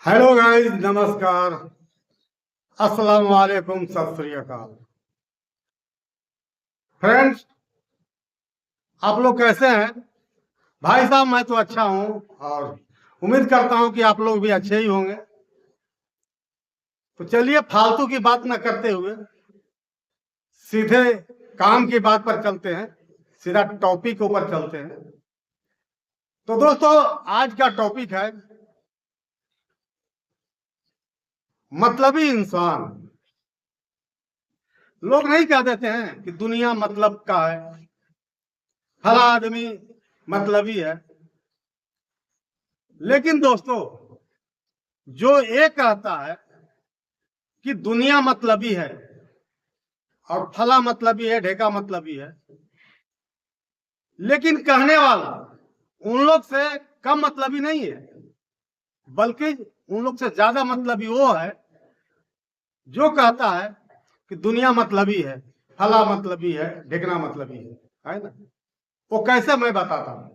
Hello guys, नमस्कार, अस्सलाम वालेकुम, सत श्री अकाल। फ्रेंड्स, आप लोग कैसे हैं? भाई साहब, मैं तो अच्छा हूं और उम्मीद करता हूं कि आप लोग भी अच्छे ही होंगे। तो चलिए, फालतू की बात न करते हुए सीधे काम की बात पर चलते हैं, सीधा टॉपिक ऊपर चलते हैं। तो दोस्तों, आज का टॉपिक है मतलबी इंसान। लोग नहीं कह देते हैं कि दुनिया मतलब का है, हर आदमी मतलबी है। लेकिन दोस्तों, जो ये कहता है कि दुनिया मतलबी है और फला मतलबी है, ढेका मतलबी है, लेकिन कहने वाला उन लोग से कम मतलबी नहीं है, बल्कि उन लोग से ज्यादा मतलबी वो है जो कहता है कि दुनिया मतलबी है, फला मतलबी है, ढेकना मतलबी है ना। वो कैसे, मैं बताता हूं।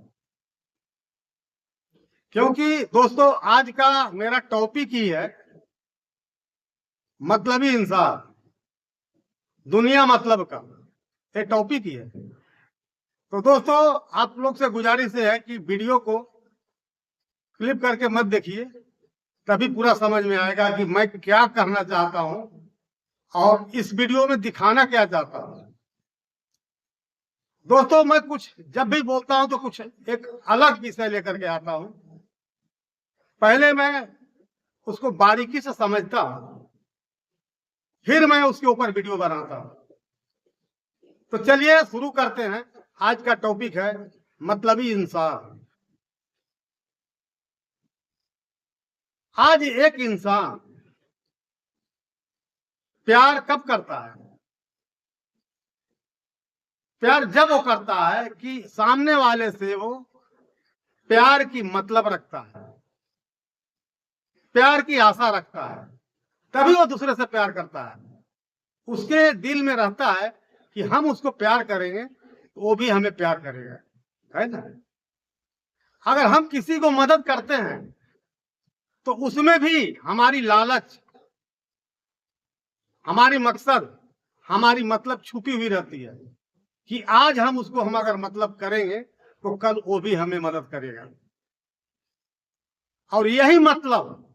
क्योंकि दोस्तों, आज का मेरा टॉपिक ही है मतलबी इंसान, दुनिया मतलब का, ये टॉपिक ही है। तो दोस्तों, आप लोग से गुजारिश है कि वीडियो को क्लिप करके मत देखिए, तभी पूरा समझ में आएगा कि मैं क्या कहना चाहता हूं और इस वीडियो में दिखाना क्या चाहता हूं। दोस्तों, मैं कुछ जब भी बोलता हूं तो कुछ एक अलग विषय लेकर के आता हूं। पहले मैं उसको बारीकी से समझता हूं, फिर मैं उसके ऊपर वीडियो बनाता हूं। तो चलिए शुरू करते हैं। आज का टॉपिक है मतलबी इंसान। आज एक इंसान प्यार कब करता है? प्यार जब वो करता है कि सामने वाले से वो प्यार की मतलब रखता है, प्यार की आशा रखता है, तभी वो दूसरे से प्यार करता है। उसके दिल में रहता है कि हम उसको प्यार करेंगे तो वो भी हमें प्यार करेगा, है ना। अगर हम किसी को मदद करते हैं तो उसमें भी हमारी लालच, हमारी मकसद, हमारी मतलब छुपी हुई रहती है कि आज हम अगर मतलब करेंगे तो कल वो भी हमें मदद करेगा। और यही मतलब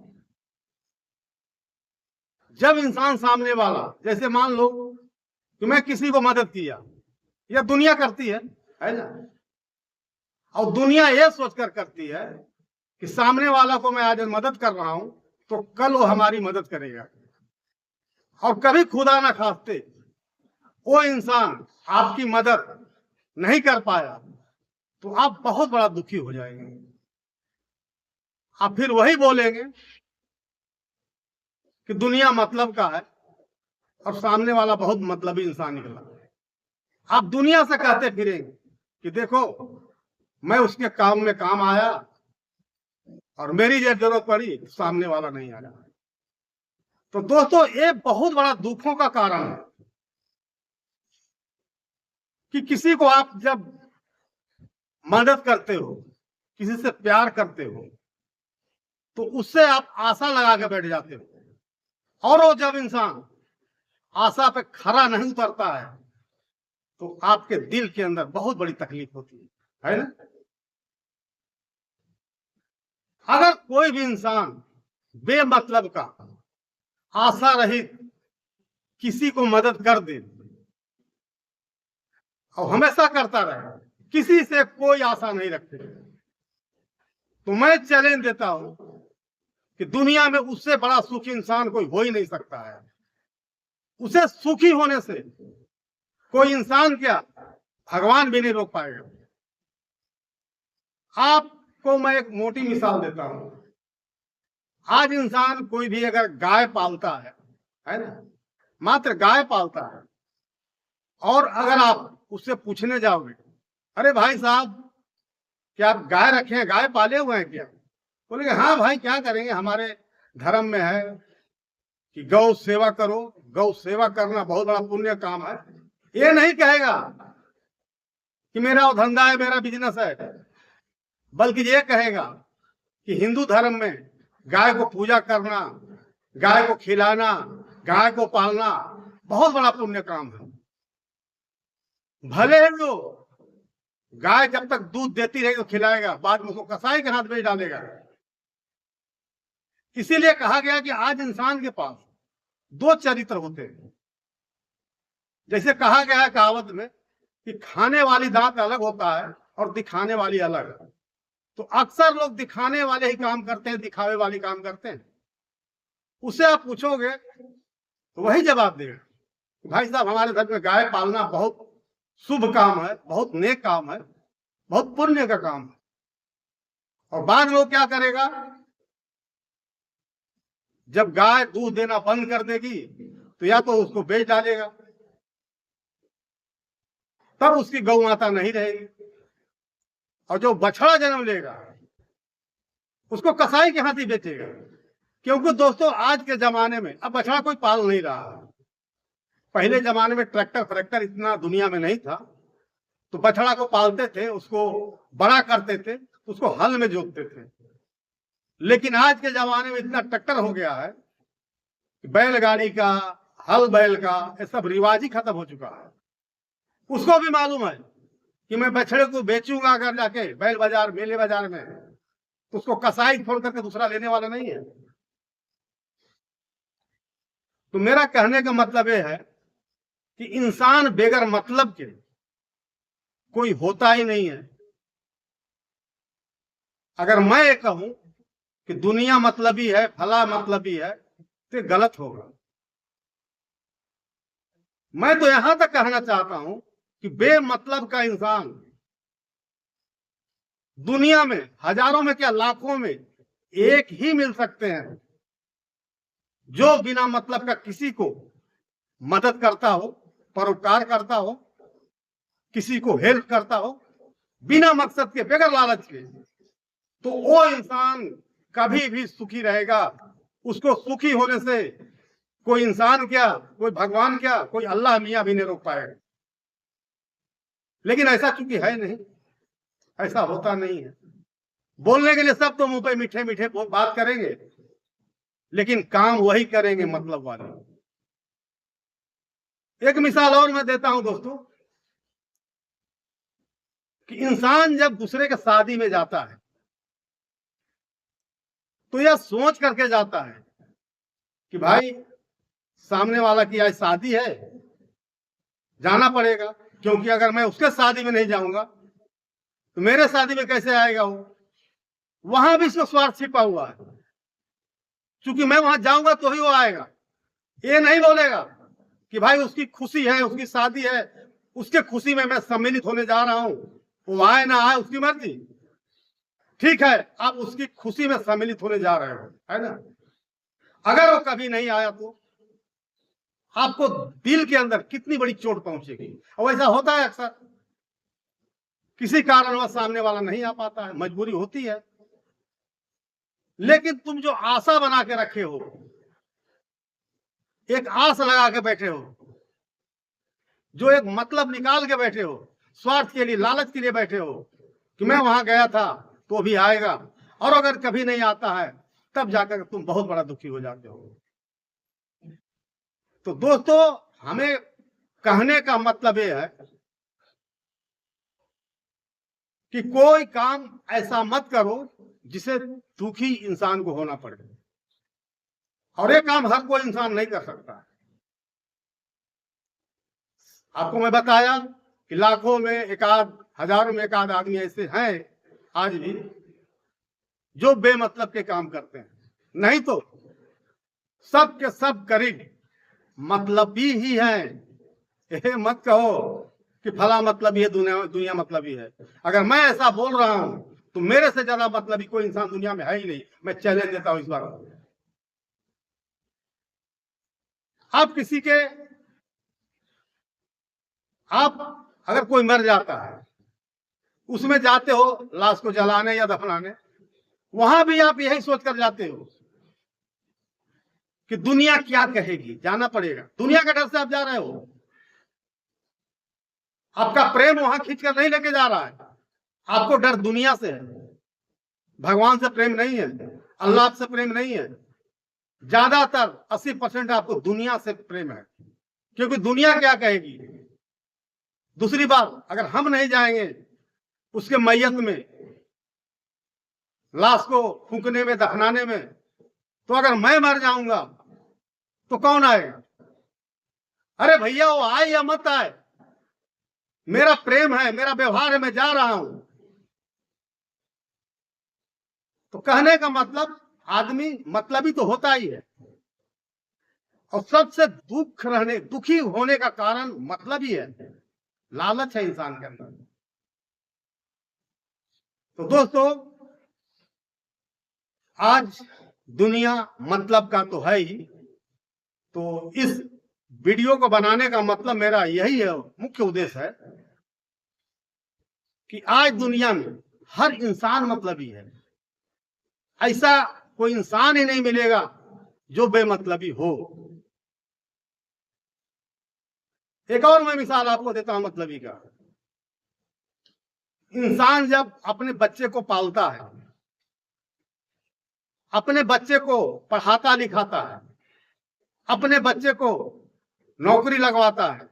जब इंसान सामने वाला, जैसे मान लो कि मैं किसी को मदद किया, या दुनिया करती है ना। और दुनिया ये सोचकर करती है कि सामने वाला को मैं आज मदद कर रहा हूं तो कल वो हमारी मदद करेगा। और कभी खुदा ना खास्ते वो इंसान आपकी मदद नहीं कर पाया तो आप बहुत बड़ा दुखी हो जाएंगे। आप फिर वही बोलेंगे कि दुनिया मतलब का है और सामने वाला बहुत मतलबी इंसान निकला। आप दुनिया से कहते फिरेंगे कि देखो, मैं उसके काम में काम आया और मेरी जब जरूरत पड़ी तो सामने वाला नहीं आया। तो दोस्तों, ये बहुत बड़ा दुखों का कारण है कि किसी को आप जब मदद करते हो, किसी से प्यार करते हो, तो उससे आप आशा लगा के बैठ जाते हो। और वो जब इंसान आशा पे खरा नहीं उतरता है तो आपके दिल के अंदर बहुत बड़ी तकलीफ होती है ना। अगर कोई भी इंसान बेमतलब का, आशा रहित किसी को मदद कर दे और हमेशा करता रहे, किसी से कोई आशा नहीं रखते, तो मैं चैलेंज देता हूं कि दुनिया में उससे बड़ा सुखी इंसान कोई हो ही नहीं सकता है। उसे सुखी होने से कोई इंसान क्या, भगवान भी नहीं रोक पाएगा। आपको मैं एक मोटी मिसाल देता हूं। आज इंसान कोई भी अगर गाय पालता है ना, मात्र गाय पालता है, और अगर आप उससे पूछने जाओगे, अरे भाई साहब, क्या आप गाय रखे हैं, गाय पाले हुए हैं क्या? बोलेंगे हाँ भाई, क्या करेंगे, हमारे धर्म में है कि गौ सेवा करो, गौ सेवा करना बहुत बड़ा पुण्य काम है। ये नहीं कहेगा कि मेरा वो धंधा है, मेरा बिजनेस है, बल्कि ये कहेगा कि हिंदू धर्म में गाय को पूजा करना, गाय को खिलाना, गाय को पालना बहुत बड़ा पुण्य काम है। भले ही वो गाय जब तक दूध देती रहेगी तो खिलाएगा, बाद में उसको कसाई के हाथ में डालेगा। इसीलिए कहा गया कि आज इंसान के पास दो चरित्र होते हैं। जैसे कहा गया है कहावत में कि खाने वाली दांत अलग होता है और दिखाने वाली अलग। तो अक्सर लोग दिखाने वाले ही काम करते हैं, दिखावे वाली काम करते हैं। उसे आप पूछोगे तो वही जवाब देगा, भाई साहब हमारे घर में गाय पालना बहुत शुभ काम है, बहुत नेक काम है, बहुत पुण्य का काम है। और बाद में वो क्या करेगा, जब गाय दूध देना बंद कर देगी तो या तो उसको बेच डालेगा, तब उसकी गौ माता नहीं रहेगी। और जो बछड़ा जन्म लेगा उसको कसाई के हाथ ही बेचेगा। क्योंकि दोस्तों आज के जमाने में अब बछड़ा कोई पाल नहीं रहा। पहले जमाने में ट्रैक्टर इतना दुनिया में नहीं था, तो बछड़ा को पालते थे, उसको बड़ा करते थे, उसको हल में जोतते थे। लेकिन आज के जमाने में इतना ट्रैक्टर हो गया है, बैलगाड़ी का, हल बैल का, ये सब रिवाज ही खत्म हो चुका है। उसको भी मालूम है कि मैं बछड़े को बेचूंगा अगर जाके बैल बाजार, मेले बाजार में, तो उसको कसाई छोड़ करके दूसरा लेने वाला नहीं है। तो मेरा कहने का मतलब यह है कि इंसान बेगर मतलब के कोई होता ही नहीं है। अगर मैं ये कहूं कि दुनिया मतलबी है, फला मतलबी है, तो गलत होगा। मैं तो यहां तक कहना चाहता हूं कि बेमतलब का इंसान दुनिया में हजारों में क्या लाखों में एक ही मिल सकते हैं, जो बिना मतलब का किसी को मदद करता हो, परोपकार करता हो, किसी को हेल्प करता हो, बिना मकसद के, बगैर लालच के, तो वो इंसान कभी भी सुखी रहेगा। उसको सुखी होने से कोई इंसान क्या, कोई भगवान क्या, कोई अल्लाह मियां भी नहीं रोक पाएगा। लेकिन ऐसा चूंकि है नहीं, ऐसा होता नहीं है। बोलने के लिए सब तो मुंह पे मीठे मीठे बात करेंगे, लेकिन काम वही करेंगे मतलब वाले। एक मिसाल और मैं देता हूं दोस्तों कि इंसान जब दूसरे के शादी में जाता है तो यह सोच करके जाता है कि भाई सामने वाला की आज शादी है, जाना पड़ेगा, क्योंकि अगर मैं उसके शादी में नहीं जाऊंगा तो मेरे शादी में कैसे आएगा वो। वहां भी इसका स्वार्थ छिपा हुआ है, क्योंकि मैं वहां जाऊंगा तो ही वो आएगा। ये नहीं बोलेगा कि भाई उसकी खुशी है, उसकी शादी है, उसके खुशी में मैं सम्मिलित होने जा रहा हूं, वो आए ना आए उसकी मर्जी। ठीक है, आप उसकी खुशी में सम्मिलित होने जा रहे हो, है ना। अगर वो कभी नहीं आया तो आपको दिल के अंदर कितनी बड़ी चोट पहुंचेगी। और ऐसा होता है अक्सर, किसी कारणवश सामने वाला नहीं आ पाता है, मजबूरी होती है। लेकिन तुम जो आशा बना के रखे हो, एक आस लगा के बैठे हो, जो एक मतलब निकाल के बैठे हो, स्वार्थ के लिए, लालच के लिए बैठे हो कि मैं वहां गया था तो भी आएगा, और अगर कभी नहीं आता है तब जाकर तुम बहुत बड़ा दुखी हो जाते हो। तो दोस्तों हमें कहने का मतलब यह है कि कोई काम ऐसा मत करो जिसे दुखी इंसान को होना पड़े। और ये काम हर कोई इंसान नहीं कर सकता। आपको मैं बताया कि लाखों में एकाध, हजारों में एकाध आदमी ऐसे हैं आज भी जो बेमतलब के काम करते हैं, नहीं तो सब के सब करीब मतलबी ही हैं। ये मत कहो कि फला मतलबी है, दुनिया मतलबी है। अगर मैं ऐसा बोल रहा हूं तो मेरे से ज्यादा मतलबी कोई इंसान दुनिया में है ही नहीं। मैं चैलेंज देता हूं इस बार। आप किसी के, आप अगर कोई मर जाता है, उसमें जाते हो लाश को जलाने या दफनाने, वहां भी आप यही सोचकर जाते हो कि दुनिया क्या कहेगी, जाना पड़ेगा। दुनिया के डर से आप जा रहे हो। आपका प्रेम वहां खींचकर नहीं लेके जा रहा है, आपको डर दुनिया से है, भगवान से प्रेम नहीं है। अल्लाह से प्रेम नहीं है। ज्यादातर 80% आपको दुनिया से प्रेम है, क्योंकि दुनिया क्या कहेगी। दूसरी बात, अगर हम नहीं जाएंगे उसके मैयत में, लाश को फूंकने में, दफनाने में, तो अगर मैं मर जाऊंगा तो कौन आएगा? अरे भैया, वो आए या मत आए, मेरा प्रेम है, मेरा व्यवहार है, मैं जा रहा हूं। तो कहने का मतलब, आदमी मतलबी तो होता ही है, और सबसे दुखी होने का कारण मतलब ही है, लालच है इंसान के अंदर। तो दोस्तों, आज दुनिया मतलब का तो है ही, तो इस वीडियो को बनाने का मतलब मेरा यही है, मुख्य उद्देश्य है कि आज दुनिया में हर इंसान मतलबी है। ऐसा कोई इंसान ही नहीं मिलेगा जो बेमतलबी हो। एक और मैं मिसाल आपको देता हूं मतलबी का। इंसान जब अपने बच्चे को पालता है, अपने बच्चे को पढ़ाता लिखाता है, अपने बच्चे को नौकरी लगवाता है,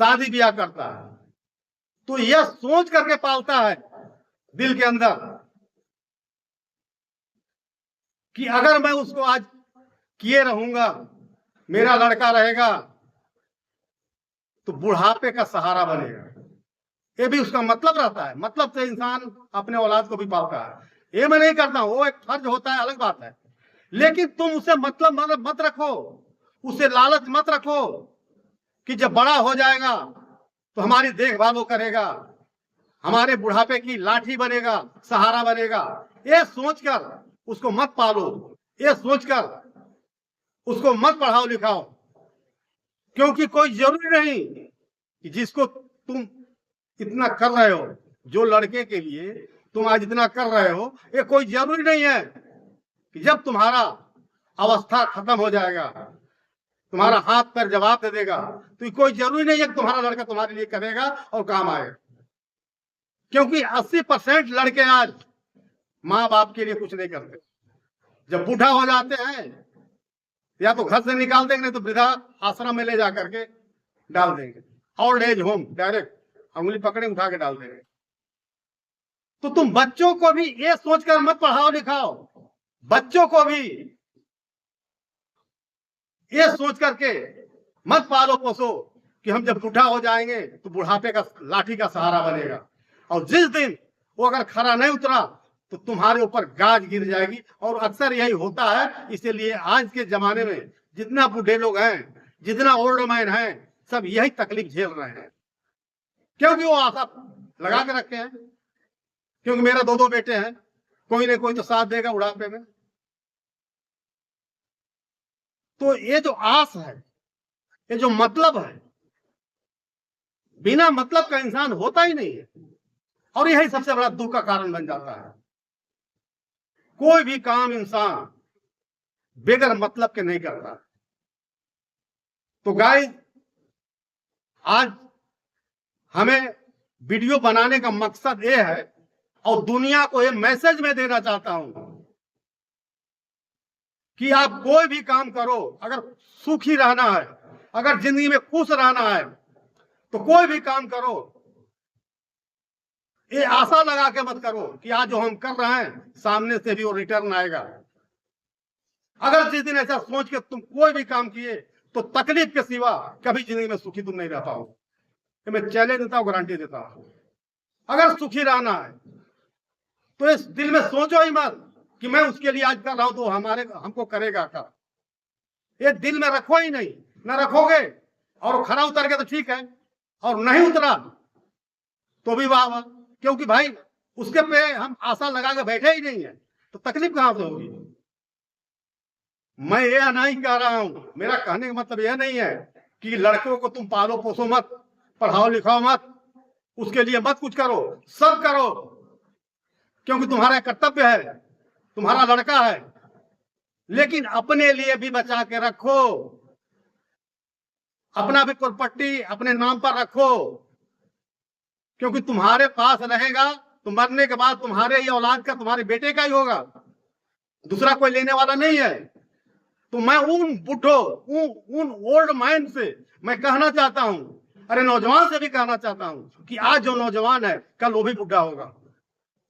शादी ब्याह करता है, तो यह सोच करके पालता है दिल के अंदर कि अगर मैं उसको आज किए रहूंगा, मेरा लड़का रहेगा तो बुढ़ापे का सहारा बनेगा। ये भी उसका मतलब रहता है। मतलब से इंसान अपने औलाद को भी पालता है। ये मैं नहीं करता हूं, वो एक फर्ज होता है, अलग बात है। लेकिन तुम उसे मतलब मत रखो, उसे लालच मत रखो कि जब बड़ा हो जाएगा तो हमारी देखभाल वो करेगा, हमारे बुढ़ापे की लाठी बनेगा, सहारा बनेगा। ये सोचकर उसको मत पालो, ये सोचकर उसको मत पढ़ाओ लिखाओ, क्योंकि कोई जरूरी नहीं कि जिसको तुम इतना कर रहे हो, जो लड़के के लिए तुम आज इतना कर रहे हो, ये कोई जरूरी नहीं है कि जब तुम्हारा अवस्था खत्म हो जाएगा, तुम्हारा हाथ पैर जवाब दे देगा, तो कोई जरूरी नहीं है कि तुम्हारा लड़का तुम्हारे लिए करेगा और काम आएगा। क्योंकि 80% लड़के आज माँ बाप के लिए कुछ नहीं करते। जब बूढ़ा हो जाते हैं, या तो घर से निकाल देंगे, नहीं तो वृद्धा आश्रम में ले जा करके डाल देंगे, ओल्ड एज होम, डायरेक्ट उंगली पकड़े उठा के डाल देंगे। तो तुम बच्चों को भी ये सोचकर मत पढ़ाओ लिखाओ, बच्चों को भी ये सोच करके मत पालो पोसो कि हम जब बूढ़ा हो जाएंगे तो बुढ़ापे का लाठी का सहारा बनेगा, और जिस दिन वो अगर खरा नहीं उतरा तो तुम्हारे ऊपर गाज गिर जाएगी। और अक्सर यही होता है। इसीलिए आज के जमाने में जितना बूढ़े लोग हैं, जितना ओल्ड मैन हैं, सब यही तकलीफ झेल रहे हैं, क्योंकि वो आशा लगा के रखे हैं, क्योंकि मेरा 2 बेटे हैं, कोई ना कोई तो साथ देगा बुढ़ापे में। तो ये जो आस है, ये जो मतलब है, बिना मतलब का इंसान होता ही नहीं है, और यही सबसे बड़ा दुख का कारण बन जाता है। कोई भी काम इंसान बेगर मतलब के नहीं करता। तो गाइस, आज हमें वीडियो बनाने का मकसद ये है, और दुनिया को ये मैसेज में देना चाहता हूं कि आप कोई भी काम करो, अगर सुखी रहना है, अगर जिंदगी में खुश रहना है, तो कोई भी काम करो, ये आशा लगा के मत करो कि आज जो हम कर रहे हैं सामने से भी वो रिटर्न आएगा। अगर जिस दिन ऐसा सोच के तुम कोई भी काम किए तो तकलीफ के सिवा कभी जिंदगी में सुखी तुम नहीं रह पाओगे। मैं चैलेंज देता हूं, गारंटी देता हूं। अगर सुखी रहना है तो इस दिल में सोचो ही मत कि मैं उसके लिए आज कर रहा हूं तो हमको करेगा क्या। ये दिल में रखो ही नहीं, ना रखोगे और खरा उतर के तो ठीक है, और नहीं उतरा तो भी वाह वाह, क्योंकि भाई उसके पे हम आशा लगा के बैठे ही नहीं है, तो तकलीफ कहां से होगी। मैं ये नहीं कह रहा हूं, मेरा कहने का मतलब यह नहीं है कि लड़कों को तुम पालो पोसो मत, पढ़ाओ लिखाओ मत, उसके लिए मत कुछ करो, सब करो, क्योंकि तुम्हारा कर्तव्य है, तुम्हारा लड़का है। लेकिन अपने लिए भी बचा के रखो, अपना भी प्रॉपर्टी अपने नाम पर रखो, क्योंकि तुम्हारे पास रहेगा तो मरने के बाद तुम्हारे ही औलाद का, तुम्हारे बेटे का ही होगा। दूसरा कोई लेने वाला नहीं है। तो मैं उन बुढ़ो उन ओल्ड माइंड से मैं कहना चाहता हूं, अरे नौजवान से भी कहना चाहता हूं कि आज जो नौजवान है कल वो भी बुढ़ा होगा,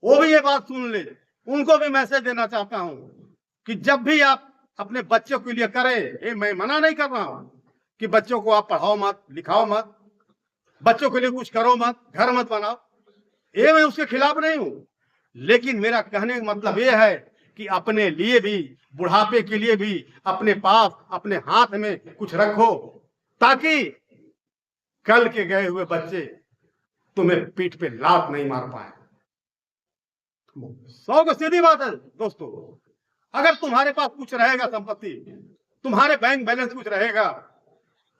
वो भी ये बात सुन ले। उनको भी मैसेज देना चाहता हूं कि जब भी आप अपने बच्चों के लिए करें, ये मैं मना नहीं कर रहा हूं कि बच्चों को आप पढ़ाओ मत, लिखाओ मत, बच्चों के लिए कुछ करो मत, घर मत बनाओ, ये मैं उसके खिलाफ नहीं हूं। लेकिन मेरा कहने का मतलब ये है कि अपने लिए भी, बुढ़ापे के लिए भी अपने पास, अपने हाथ में कुछ रखो, ताकि कल के गए हुए बच्चे तुम्हें पीठ पे लात नहीं मार पाए। 100 सीधी बात है दोस्तों। अगर तुम्हारे पास कुछ रहेगा संपत्ति, तुम्हारे बैंक बैलेंस कुछ रहेगा,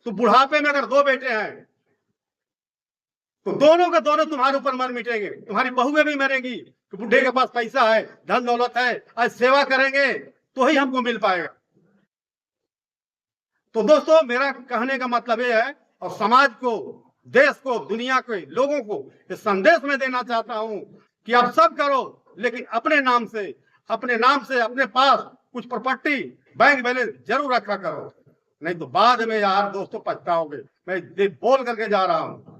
तो बुढ़ापे में अगर 2 बेटे हैं तो दोनों के दोनों तुम्हारे ऊपर मर मिटेंगे, तुम्हारी बहुएं भी मरेंगी कि बुढ़े के पास पैसा है, धन दौलत है, आज सेवा करेंगे तो ही हमको मिल पाएगा। तो दोस्तों मेरा कहने का मतलब ये है, और समाज को, देश को, दुनिया के लोगों को इस संदेश में देना चाहता हूं कि आप सब करो, लेकिन अपने नाम से, अपने पास कुछ प्रॉपर्टी, बैंक बैलेंस जरूर रखा करो, नहीं तो बाद में यार दोस्तों पछताओगे। मैं बोल करके जा रहा हूं।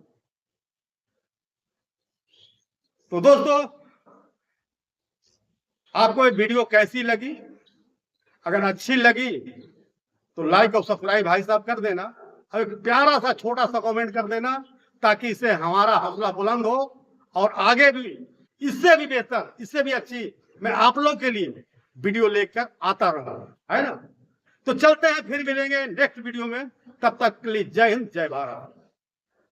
तो दोस्तों आपको ये वीडियो कैसी लगी? अगर अच्छी लगी तो लाइक और सब्सक्राइब भाई साहब कर देना, और एक प्यारा सा छोटा सा कमेंट कर देना, ताकि इससे हमारा हौसला बुलंद हो और आगे भी इससे भी बेहतर, इससे भी अच्छी मैं आप लोग के लिए वीडियो लेकर आता रहूं, है ना। तो चलते हैं, फिर मिलेंगे नेक्स्ट वीडियो में। तब तक के लिए जय हिंद, जय भारत।